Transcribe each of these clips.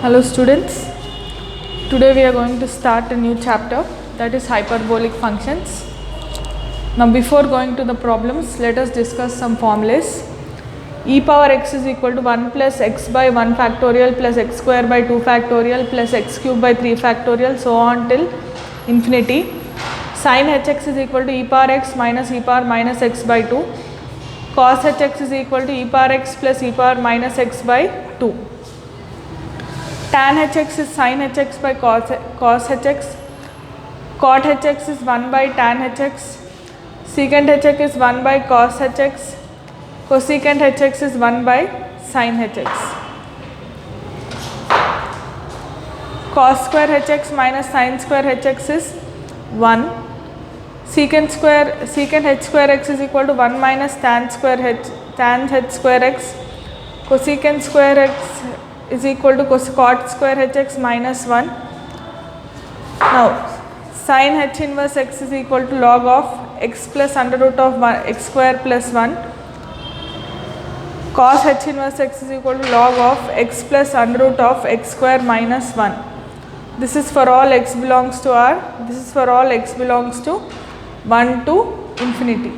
Hello students, today we are going to start a new chapter, that is hyperbolic functions. Now before going to the problems, let us discuss some formulas. E power x is equal to 1 plus x by 1 factorial plus x square by 2 factorial plus x cube by 3 factorial, so on till infinity. Sin hx is equal to e power x minus e power minus x by 2. Cos hx is equal to e power x plus e power minus x by 2. Tan hx is sin hx by cos hx. Cot hx is 1 by tan hx. Secant hx is 1 by cos hx. Cosecant hx is 1 by sin hx. Cos square hx minus sin square hx is 1. Secant h square x is equal to 1 minus tan h square x. Cosecant square x is equal to cot square hx minus 1. Now sin h inverse x is equal to log of x plus under root of x square plus 1. Cos h inverse x is equal to log of x plus under root of x square minus 1. This is for all x belongs to R. This is for all x belongs to 1 to infinity.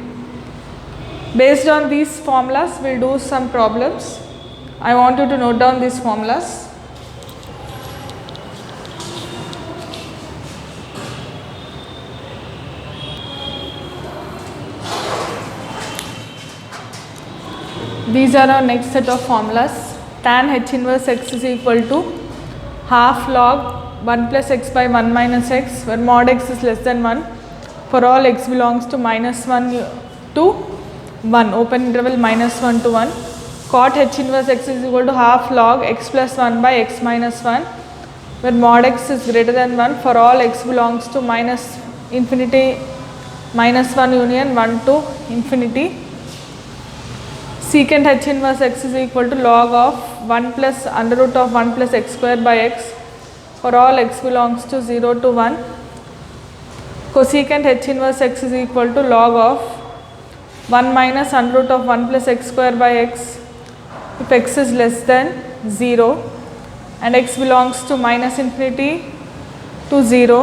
Based on these formulas, we will do some problems. I want you to note down these formulas. These are our next set of formulas. Tan h inverse x is equal to half log 1 plus x by 1 minus x, where mod x is less than 1, for all x belongs to minus 1 to 1, open interval minus 1 to 1. Cot h inverse x is equal to half log x plus 1 by x minus 1, where mod x is greater than 1, for all x belongs to minus infinity minus 1 union 1 to infinity. Secant h inverse x is equal to log of 1 plus under root of 1 plus x square by x, for all x belongs to 0 to 1. Cosecant h inverse x is equal to log of 1 minus under root of 1 plus x square by x if x is less than 0 and x belongs to minus infinity to 0.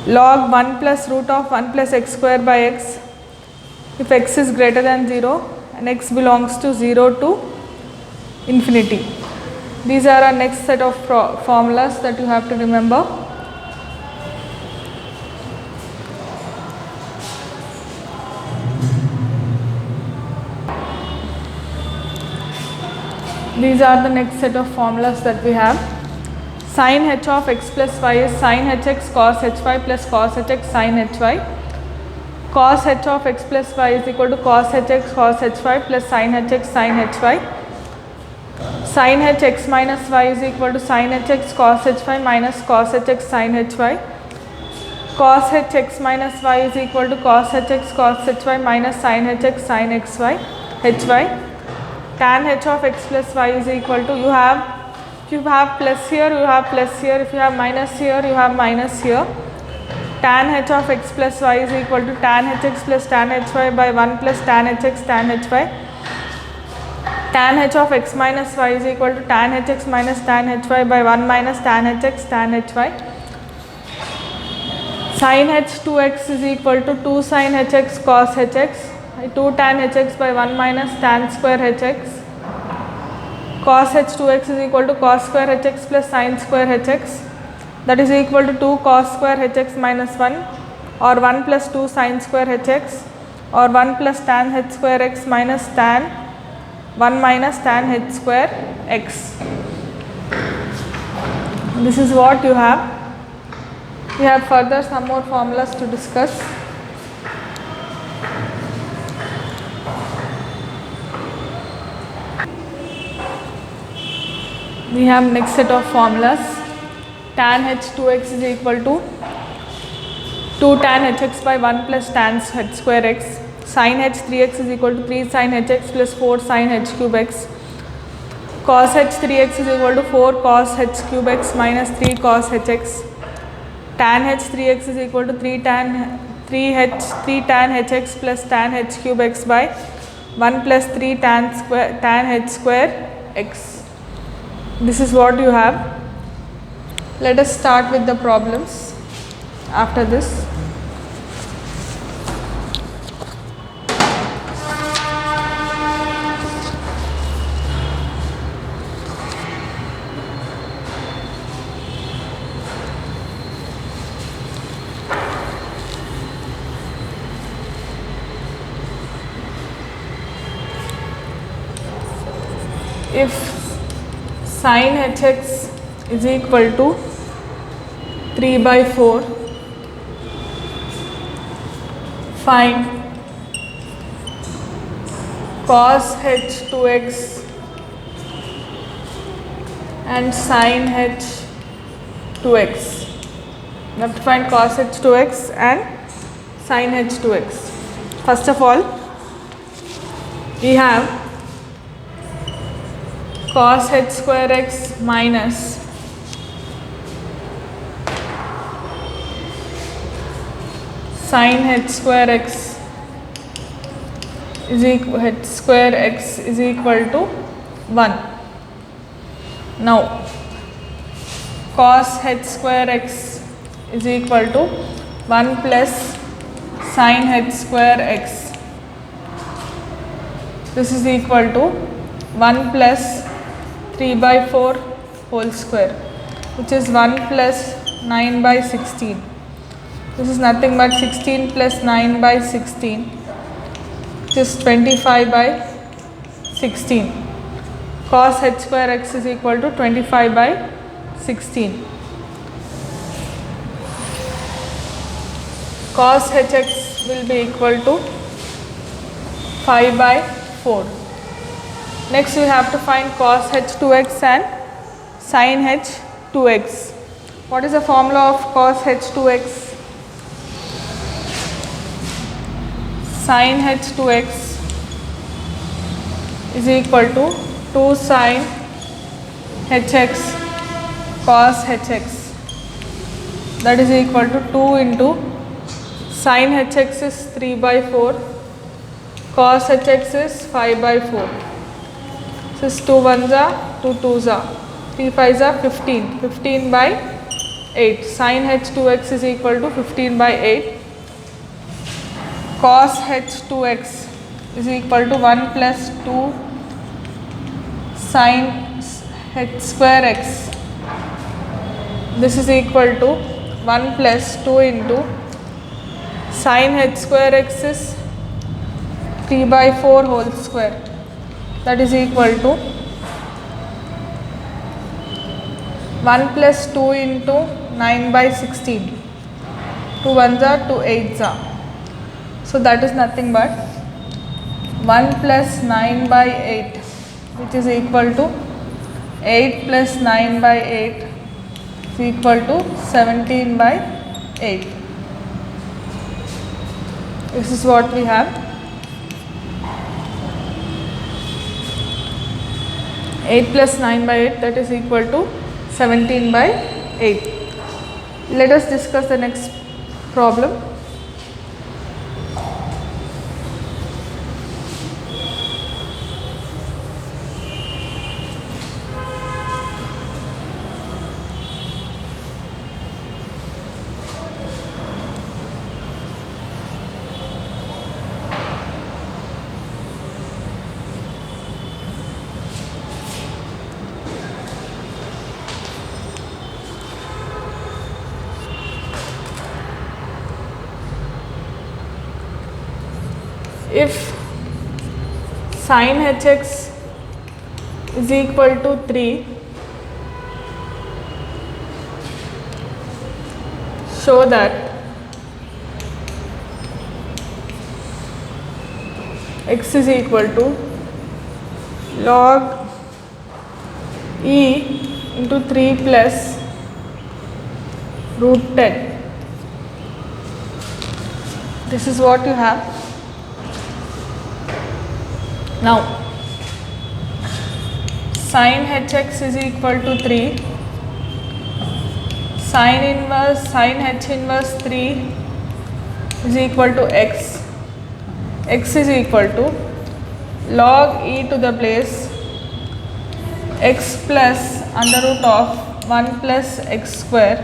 Log 1 plus root of 1 plus x square by x if x is greater than 0 and x belongs to 0 to infinity. These are our next set of formulas that you have to remember. These are the next set of formulas that we have. Sin h of x plus y is sin hx cos hy plus cos hx sin hy. Cos h of x plus y is equal to cos hx cos hy plus sin hx sin hy. Sin hx minus y is equal to sin hx cos hy minus cos hx sin hy. Cos hx minus y is equal to cos hx cos hy minus sin hx sin hy. Tan h of x plus y is equal to, if you have plus here, you have plus here, if you have minus here, you have minus here. Tan h of x plus y is equal to tan hx plus tan hy by 1 plus tan hx tan hy. Tan h of x minus y is equal to tan hx minus tan hy by 1 minus tan hx tan hy. Sin h 2x is equal to 2 sin hx cos hx, 2 tan hx by 1 minus tan square hx. Cos h 2x is equal to cos square hx plus sin square hx, that is equal to 2 cos square hx minus 1, or 1 plus 2 sin square hx, or 1 plus tan h square x minus tan 1 minus tan h square x. This is what you have. We have further some more formulas to discuss. We have next set of formulas. Tan h 2x is equal to 2 tan hx by 1 plus tan h square x. Sin h 3x is equal to 3 sin hx plus 4 sin h cube x. Cos h 3x is equal to 4 cos h cube x minus 3 cos hx. Tan h 3x is equal to 3 tan hx plus tan h cube x by 1 plus 3 tan h square x. This is what you have. Let us start with the problems after this. If sin hx is equal to 3 by 4, find cos h 2x and sin h 2x. You have to find cos h 2x and sin h 2x. First of all, we have cos h square x minus sin h square x is equal to 1. Now cos h square x is equal to 1 plus sin h square x. This is equal to 1 plus 3 by 4 whole square, which is 1 plus 9 by 16. This is nothing but 16 plus 9 by 16, which is 25 by 16. Cos h square x is equal to 25 by 16. Cos hx will be equal to 5 by 4. Next we have to find cos h 2x and sin h 2x. What is the formula of cos h 2x? Sin h 2x is equal to 2 sin hx cos hx. That is equal to 2 into sin hx is 3 by 4, cos hx is 5 by 4. This is 2 1s are 2 2s are 3 5s are 15, 15 by 8. Sin h 2x is equal to 15 by 8. Cos h 2x is equal to 1 plus 2 sin h square x. This is equal to 1 plus 2 into sin h square x is 3 by 4 whole square. That is equal to 1 plus 2 into 9 by 16. 2 1s are 2 8s are. So that is nothing but 1 plus 9 by 8, which is equal to 8 plus 9 by 8 is equal to 17 by 8. This is what we have. 8 plus 9 by 8, that is equal to 17 by 8. Let us discuss the next problem. If sin hx is equal to 3, show that x is equal to log e into 3 plus root 10. This is what you have. Now sin hx is equal to 3, sin h inverse 3 is equal to x. X is equal to log e to the place x plus under root of 1 plus x square.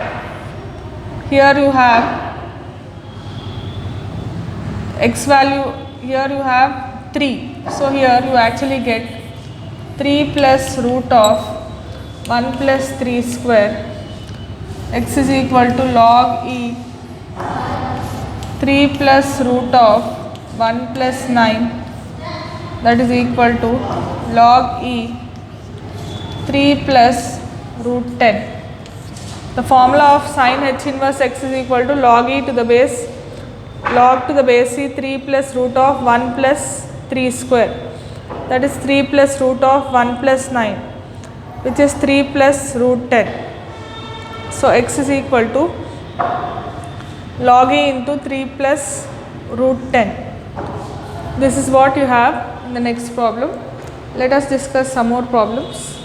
Here you have x value, here you have 3. So here you actually get 3 plus root of 1 plus 3 square. X is equal to log e 3 plus root of 1 plus 9, that is equal to log e 3 plus root 10. The formula of sin h inverse x is equal to log e to the base log to the base e 3 plus root of 1 plus 3 square, that is 3 plus root of 1 plus 9, which is 3 plus root 10. So x is equal to log e into 3 plus root 10. This is what you have in the next problem. Let us discuss some more problems.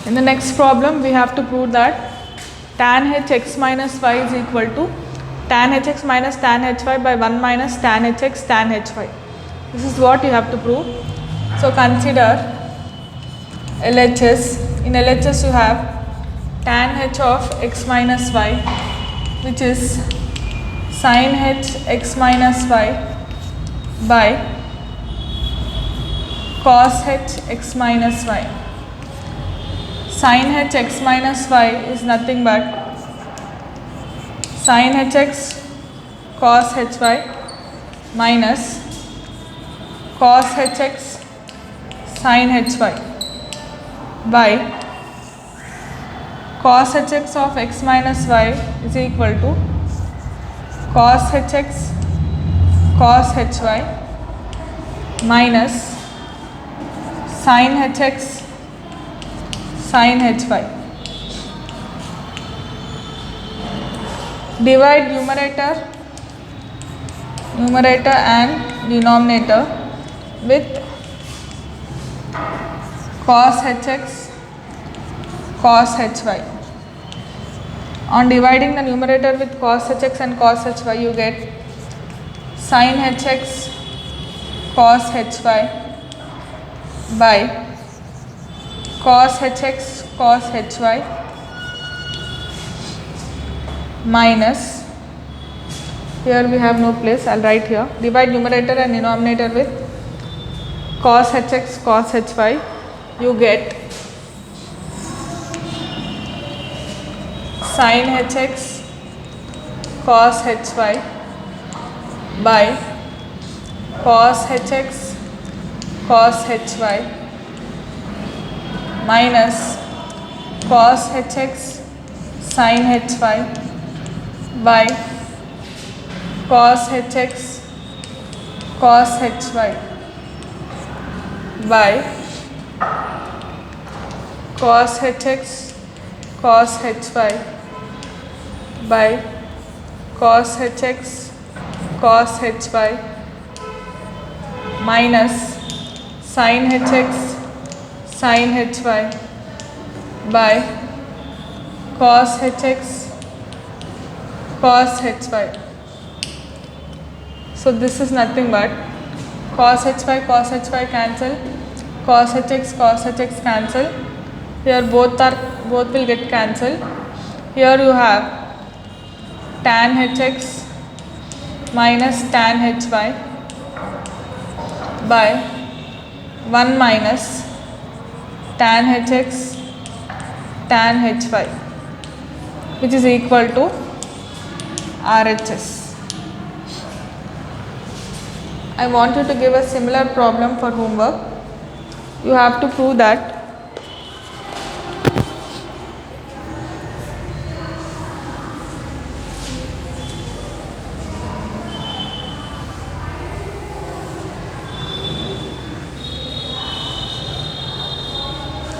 In the next problem, we have to prove that tan h x minus y is equal to tan h x minus tan h y by 1 minus tan h x tan h y. This is what you have to prove. So consider LHS. In LHS you have tan h of x minus y, which is sin h x minus y by cos h x minus y. Sin h x minus y is nothing but sin h x cos h y minus cos h x sin h y by cos h x of x minus y is equal to cos h x cos h y minus sin h x sin h y. Divide numerator and denominator with cos h x cos h y. On dividing the numerator with cos h x and cos h y, you get sin h x cos h y by cos h x cos h y minus, here we have no place, I will write here, divide numerator and denominator with cos h x cos h y, you get sin h x cos h y by cos h x cos h y minus cos h x sin h y by cos h x cos h y by cos h x cos h y by cos h x cos h y minus sin h x sin h y by cos h x cos h y. So this is nothing but cos h y cancel, cos h x cancel, here both will get cancelled. Here you have tan h x minus tan h y by 1 minus tan h x tan h y, which is equal to RHS. I want you to give a similar problem for homework. You have to prove that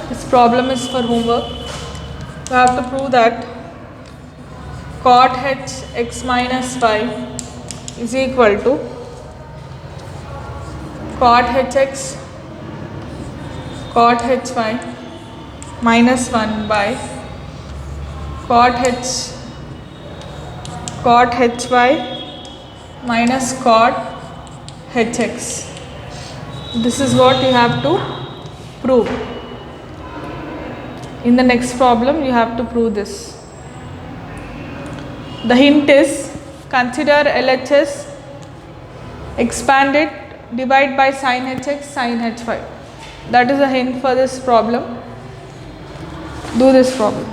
this problem is for homework. You have to prove that cot h x minus y is equal to cot h x cot h y minus 1 by cot h cot hy minus cot hx. This is what you have to prove. In the next problem you have to prove this. The hint is consider LHS, expand it, divide by sin hx, sin hy. That is a hint for this problem. Do this problem.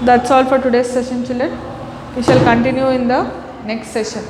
That's all for today's session, children. We shall continue in the next session.